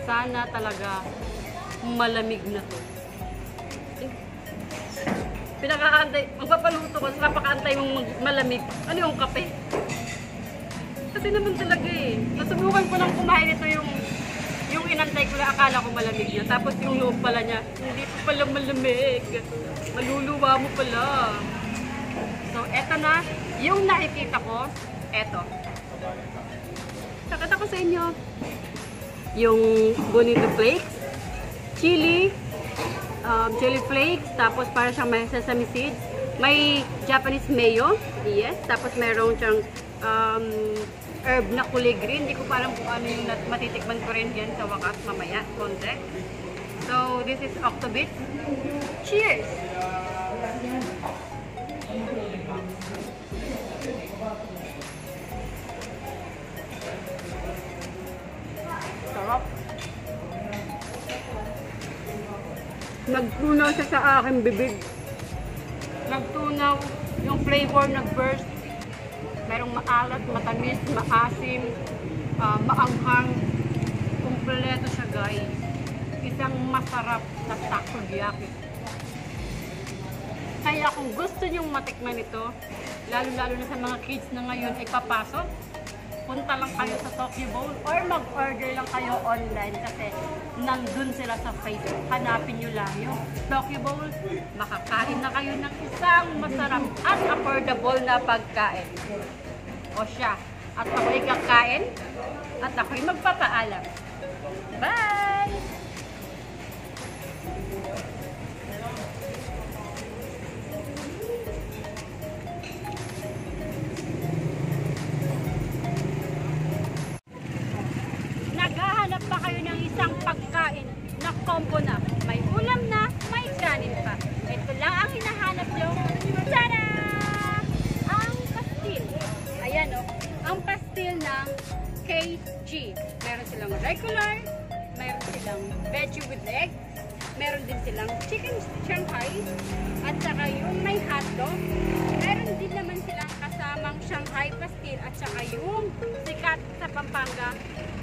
Sana talaga malamig na to. Pinakaantay, magpapaluto ko, napakaantay mong malamig. Ano yung kape? Kasi naman talaga eh. Nasubukan ko lang kumain ito yung inantay ko na akala ko malamig niya. Tapos yung loob pala niya, hindi pa pala malamig. Maluluwa mo pala. So, eto na. Yung nakikita ko, eto. Sakata ko sa inyo. Yung bonito flakes, chili flakes, tapos para siyang may sesame seeds. May Japanese mayo, yes. Tapos meron siyang herb na kulay green. Hindi ko pa alam kung ano yung matitikman ko rin yan sa wakas mamaya, konti. So, this is Octobit. Cheers! Sarap. Nagtunaw siya sa aking bibig. Nagtunaw yung flavor nag-burst. Merong maalat, matamis, maasim, maanghang. Kumpleto siya guys. Isang masarap na takoyaki. Kaya kung gusto nyong matikman ito, lalo-lalo na sa mga kids na ngayon ay papasok, punta lang kayo sa Tokyo Bowl or mag-order lang kayo online kasi nandun sila sa Facebook. Hanapin nyo lang yung Tokyo Bowl. Makakain na kayo ng isang masarap at affordable na pagkain. O siya, at ako'y kakain at ako'y magpapaalam. Bye! Naghahanap ba kayo ng isang pagkain na combo na may ulam na, may kanin pa? Ito lang ang hinahanap nyo. Tada! Ang pastil. Ayan o, ang pastil ng KG. Meron silang regular, meron silang veggie with egg, meron din silang chicken Shanghai, at saka yung may hotdog. Meron din naman silang kasamang Shanghai pastil at saka yung sikat sa Pampanga.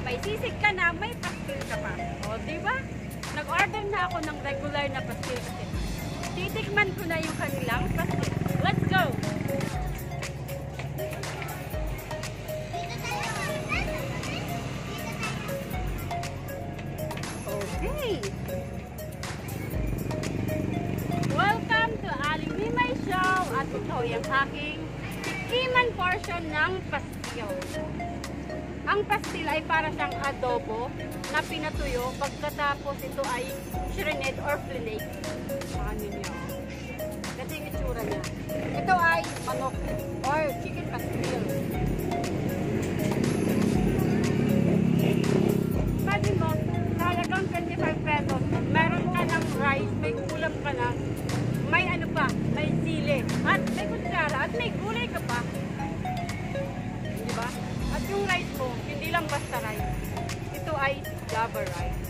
May sisig ka na, may pastil ka pa. O, diba? Nag-order na ako ng regular na pastil. Titikman ko na yung kanilang pastil. Let's go! Okay! Welcome to Aling Mimay Show! At ito yung aking tikiman portion ng pastil. Ang pastil ay para siyang adobo na pinatuyo pagkatapos ito ay shredded or flake. Ano niya? Kasi yung itsura niya. Ito ay manok or chicken pastil. Imagine mo, may gulay ka pa. Di ba? At yung rice mo, hindi lang basta rice. Ito ay Java rice.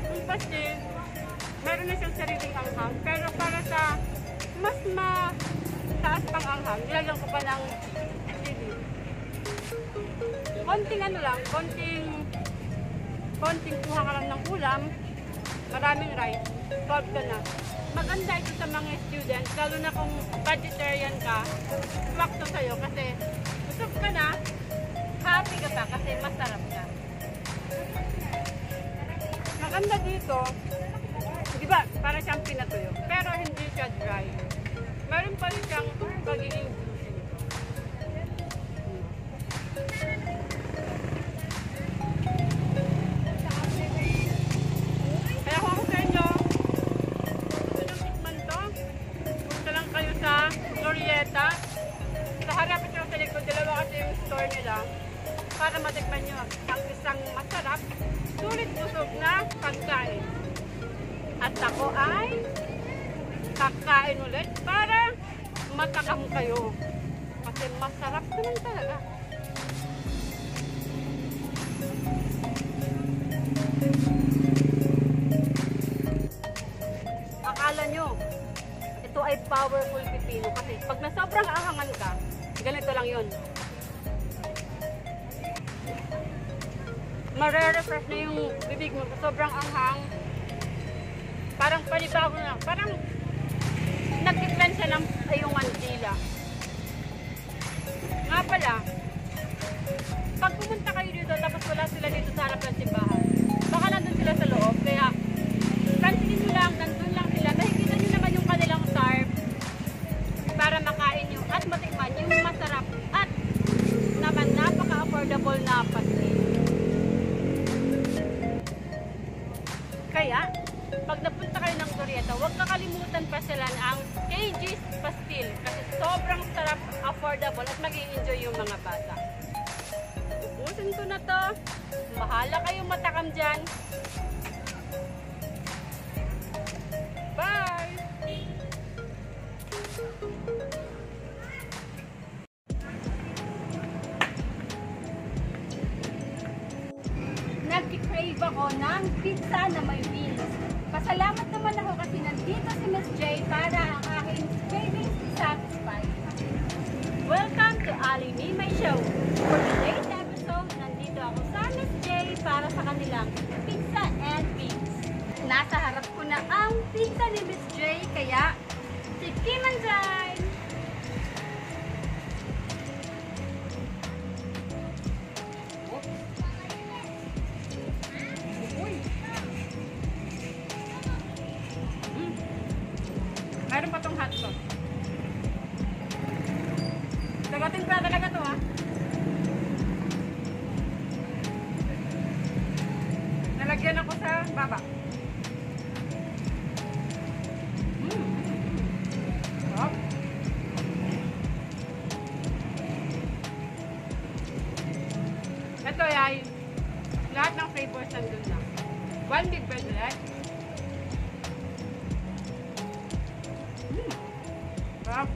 Yung pastil, meron na siyang sariling anghang. Pero para sa mas mataas pang anghang, nilagyan ko pa ng chili. Konting ano lang, konting kuha ka lang ng ulam, maraming rice, solve ka na. Maganda ito sa mga students, lalo na kung vegetarian ka, swak to sa'yo kasi busog ka na, happy ka pa kasi masarap ka. Maganda dito, di ba, para siyang pinatuyo, pero hindi siya dry. Meron pa rin siyang pagiging juicy nito. Kaya kung ako sa inyo, gusto nyo tikman to, punta lang kayo sa Glorieta. Sa harap ito sa likod, dalawa kasi yung store nila para matikman nyo ang isang masarap, sulit busog na pagkain. At ako ay kakain ulit para matakam kayo. Kasi masarap naman talaga. Akala nyo, ito ay powerful pipino kasi pag na sobrang ahangan ka, ganito lang yun. Mare-refresh na yung bibig mo, sobrang anghang. Parang panibago na, parang nag-cleanse siya ng iyong mandila. Nga pala, pag pumunta kayo dito tapos wala sila dito sa harap ng simbahan, baka nandun sila sa loob, kaya pansinin nyo lang, nandun lang sila, nakikita nyo naman yung kanilang tarp para makain nyo at matikman yung masarap at naman napaka-affordable na pastil. Kaya, pag napunta kayo ng Glorieta, huwag kakalimutan pasyalan ang KG's Pastil kasi sobrang sarap, affordable at mag-i-enjoy yung mga bata. Ubusin ko na to. Mahala kayong matakam dyan. Bye! Nag-crave ako ng pizza na may beans. Pasalamat naman ako kasi nandito si Miss J para ang aking cravings satisfied. Welcome to Ali Mimay Show. For today's episode, nandito ako sa Miss J para sa kanilang pizza and beans. Nasa harap ko na ang pizza ni Miss J, kaya tikiman dyan! Meron pa tong hot sauce. Tagating pa talaga to, ha? Nalagyan ako sa baba. Sarap. Ito ay lahat ng flavors nandun na. One big bread ulit. Sarap.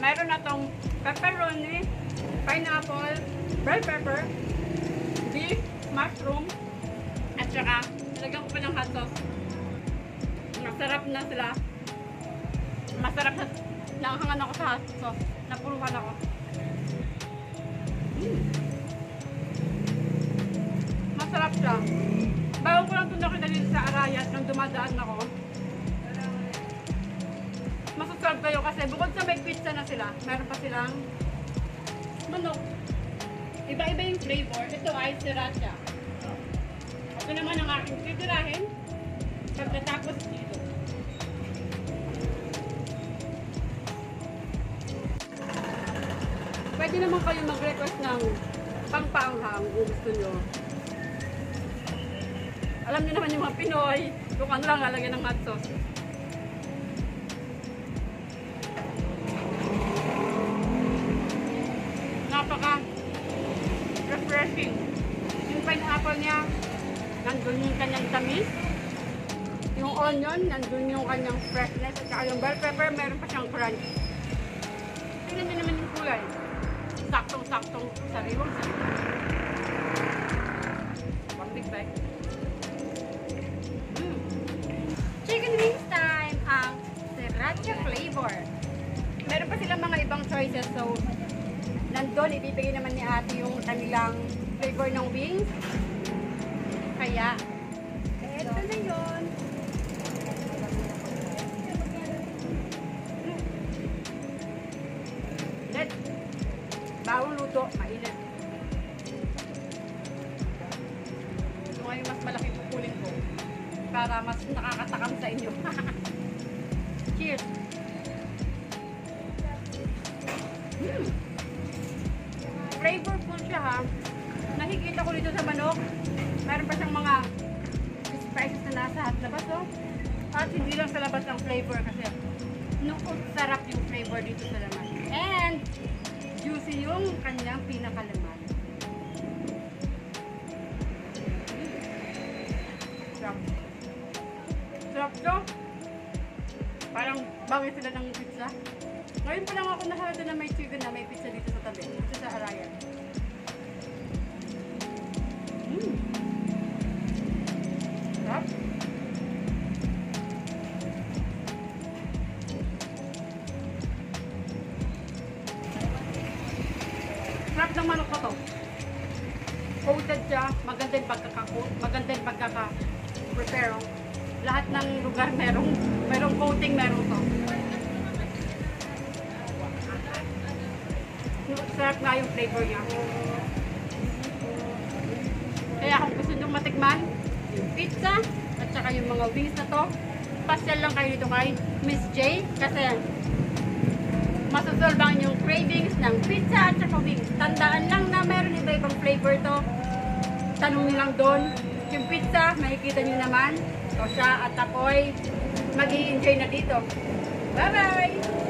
Meron na tong pepperoni, pineapple, bell pepper, beef, mushroom, at saka nilagyan ko pa ng hot sauce. Masarap na sila. Masarap na. Nakahangan ako sa hot sauce. Napuruhan ako. Masarap siya. Bago ko lang ito nakita dito sa Arayat nang dumadaan ako. Masaserve kayo kasi bukod sa may pizza na sila, meron pa silang manok. Iba-iba yung flavor. Ito ay sriracha. Ito naman ang aking titirahin pagkatapos dito. Pwede naman kayo mag-request ng pangpanghang kung gusto nyo. Alam niyo naman yung mga Pinoy, kung ano lang lalagyan ng hot sauce. Napaka-refreshing. Yung pineapple niya, nandun yung kanyang tamis. Yung onion, nandun yung kanyang freshness, at saka yung bell pepper, meron pa siyang crunch. Tingnan niyo naman yung kulay. Saktong-saktong sariwang-sariwang. One big bite. Chicken wings time! Ang sriracha flavor. Meron pa silang mga ibang choices, so nandun, ibibigay naman ni ate yung kanilang flavor ng wings. Kaya, eto na yun. Let, bawang luto, mainit. So ngayon mas malaki pupulin ko para mas nakakatakam sa inyo. Cheers! Flavorful siya ha. Nakikita ko dito sa manok. Meron pa siyang mga spices na nasa labas oh. At hindi lang sa labas ang flavor kasi sarap yung flavor dito sa laman. And juicy yung kanyang pinakalaman. Sarap. Sarap to. Parang bawi sila ng pizza. Ngayon pa lang ako nahalata na may chicken na may pizza dito sa tabi. Dito sa Arayan. Sarap. Sarap ng manok na to. Coated siya. Maganda yung pagkaka-coat. Maganda yung pagkaka-prepare. Lahat ng lugar merong coating, merong to. Sarap nga yung flavor niya. Kaya kung gusto nyo matikman yung pizza at saka yung mga wings na to, pasyal lang kayo dito kay Miss J kasi masusolve ang yung cravings ng pizza at saka wings. Tandaan lang na meron iba-ibang flavor to. Tanong nyo lang doon. Yung pizza, makikita nyo naman. So siya at ako'y mag-i-enjoy na dito. Bye-bye!